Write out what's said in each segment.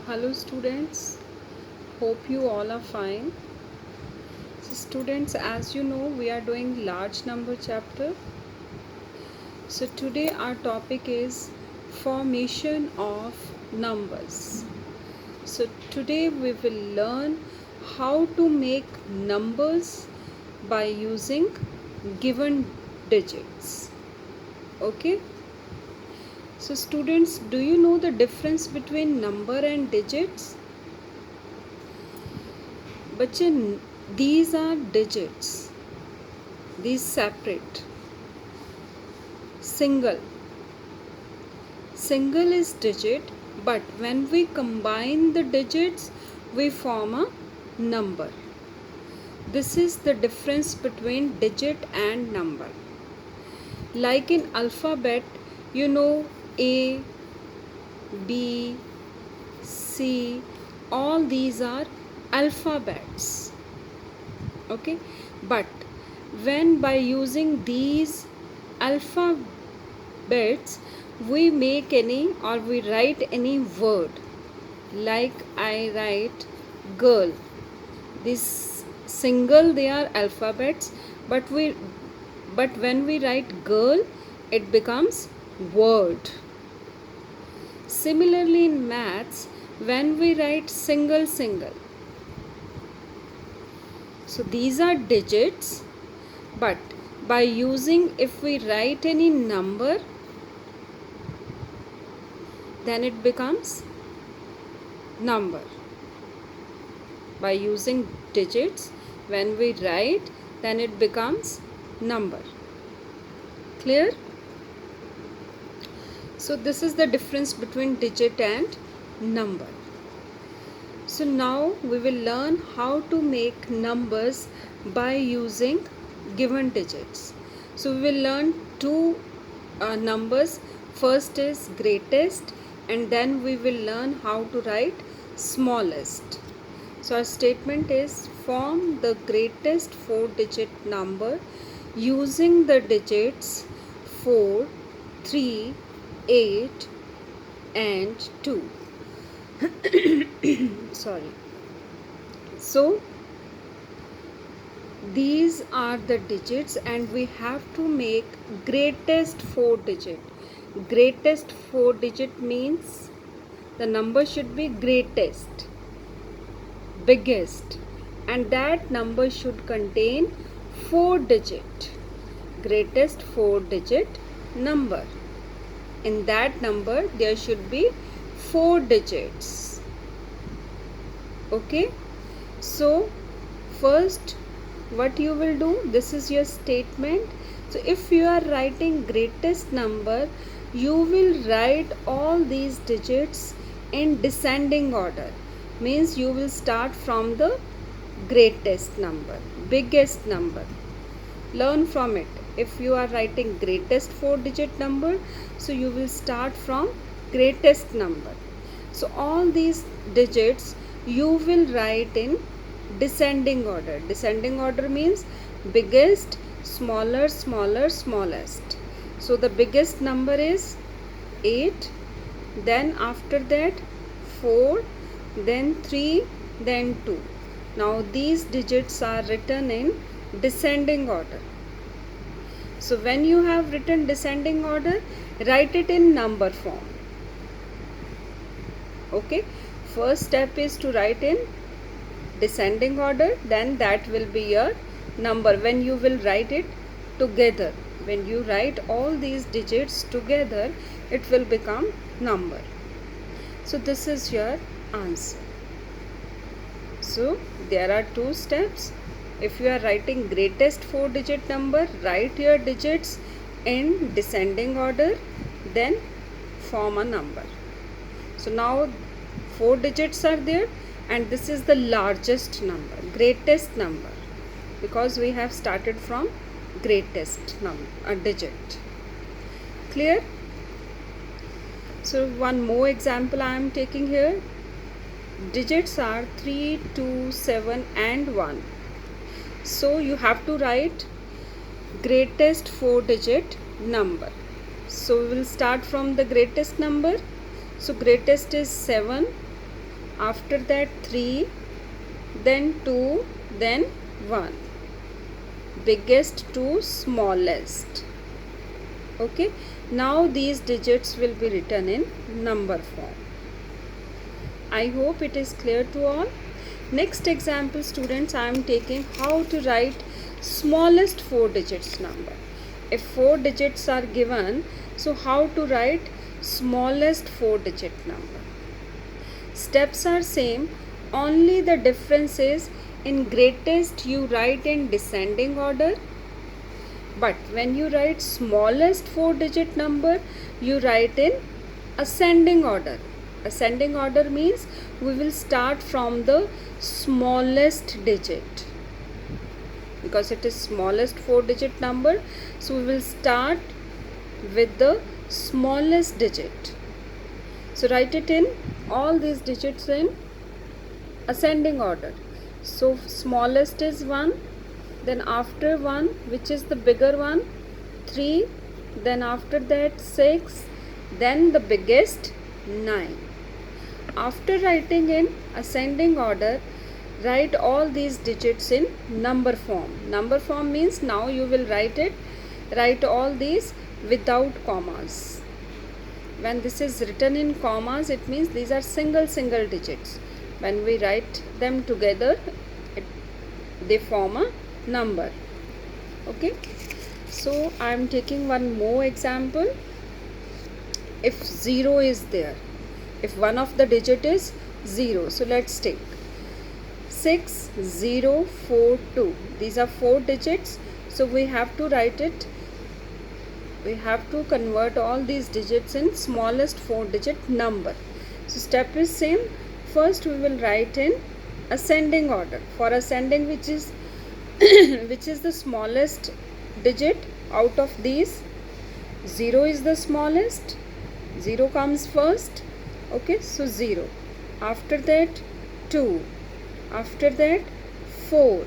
Hello students, hope you all are fine. So students, as you know, we are doing large number chapter. So today our topic is formation of numbers. So today we will learn how to make numbers by using given digits. Okay? So students, do you know the difference between number and digits? बच्चे, these are digits, these separate. Single is digit, but when we combine the digits we form a number. This is the difference between digit and number. Like in alphabet, you know, A, B, C, all these are alphabets. Okay, but when by using these alphabets we make any or we write any word, like I write girl, this single they are alphabets, but when we write girl it becomes word. Similarly in maths, when we write single, so these are digits, but by using, if we write any number, then it becomes number. By using digits, when we write, then it becomes number. Clear? So this is the difference between digit and number. So now we will learn how to make numbers by using given digits. So we will learn two numbers. First is greatest, and then we will learn how to write smallest. So our statement is form the greatest 4-digit number using the digits 4, 3, 8 and 2. Sorry. So these are the digits and we have to make greatest 4-digit. Greatest 4-digit means the number should be greatest, biggest, and that number should contain 4-digit. Greatest 4-digit number. In that number there should be 4 digits. Okay, so first what you will do, this is your statement. So if you are writing greatest number, you will write all these digits in descending order. Means you will start from the greatest number, biggest number. Learn from it. If you are writing greatest 4-digit number, so you will start from greatest number. So all these digits you will write in descending order. Descending order means biggest, smaller, smallest. So the biggest number is 8, then after that 4, then 3, then 2. Now these digits are written in descending order. So when you have written descending order, write it in number form. Okay, first step is to write in descending order, then that will be your number. When you will write it together, when you write all these digits together, it will become number. So this is your answer. So there are two steps. If you are writing greatest 4-digit number, write your digits in descending order, then form a number. So now 4 digits are there, and this is the largest number, greatest number, because we have started from greatest number, a digit. Clear? So one more example I am taking here. Digits are 3, 2, 7 and 1. So you have to write greatest 4-digit number. So we will start from the greatest number. So greatest is 7, after that 3, then 2, then 1. Biggest to smallest. Okay, now these digits will be written in number form. I hope it is clear to all. Next example, students, I am taking how to write smallest 4 digits number. If 4 digits are given, so how to write smallest 4 digit number? Steps are same, only the difference is in greatest you write in descending order, but when you write smallest 4 digit number, you write in ascending order. Ascending order means we will start from the smallest digit, because it is smallest 4 digit number, so we will start with the smallest digit. So write it in all these digits in ascending order. So smallest is 1, then after 1, which is the bigger one, 3, then after that 6, then the biggest 9. After writing in ascending order, write all these digits in number form. Number form means now you will write all these without commas. When this is written in commas, it means these are single digits. When we write them together, they form a number. Okay, so I am taking one more example. If 0 is there, if one of the digit is 0, so let's take 6042. These are 4 digits, so we have to write it, we have to convert all these digits in smallest 4 digit number. So step is same. First we will write in ascending order. For ascending, which is which is the smallest digit out of these, 0 is the smallest, 0 comes first. Okay, so 0, after that 2, after that 4,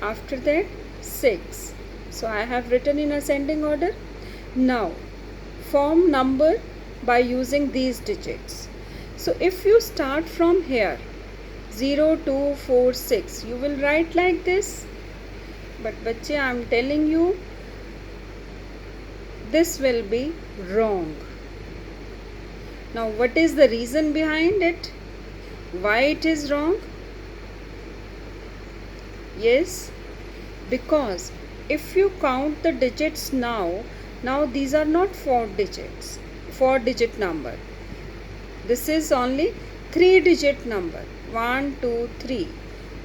after that 6. So I have written in ascending order. Now form number by using these digits. So if you start from here 0, 2, 4, 6, you will write like this. But bache, I am telling you, this will be wrong. Now what is the reason behind it? Why it is wrong? Yes, because if you count the digits now these are not 4 digit number. This is only 3 digit number, 1, 2, 3.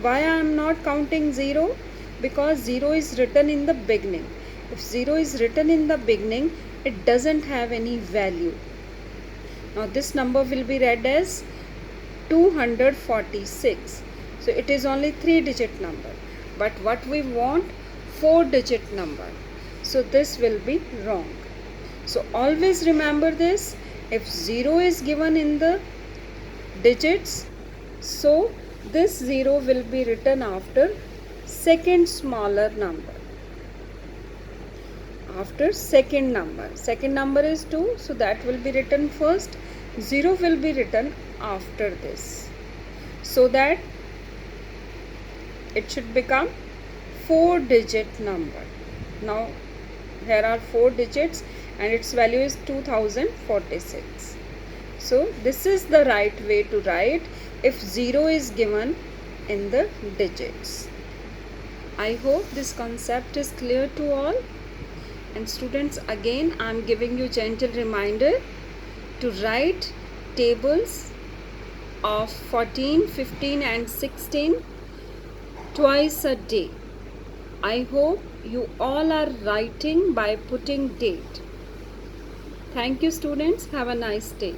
Why I am not counting 0? Because 0 is written in the beginning. If 0 is written in the beginning, it doesn't have any value. Now this number will be read as 246. So it is only 3 digit number. But what we want, 4 digit number. So this will be wrong. So always remember this. If 0 is given in the digits, so this 0 will be written after second smaller number. After second number is 2, so that will be written first. 0 will be written after this, so that it should become 4 digit number. Now here are 4 digits and its value is 2046. So this is the right way to write if 0 is given in the digits. I hope this concept is clear to all. And students, again I am giving you gentle reminder to write tables of 14, 15 and 16 twice a day. I hope you all are writing by putting date. Thank you students. Have a nice day.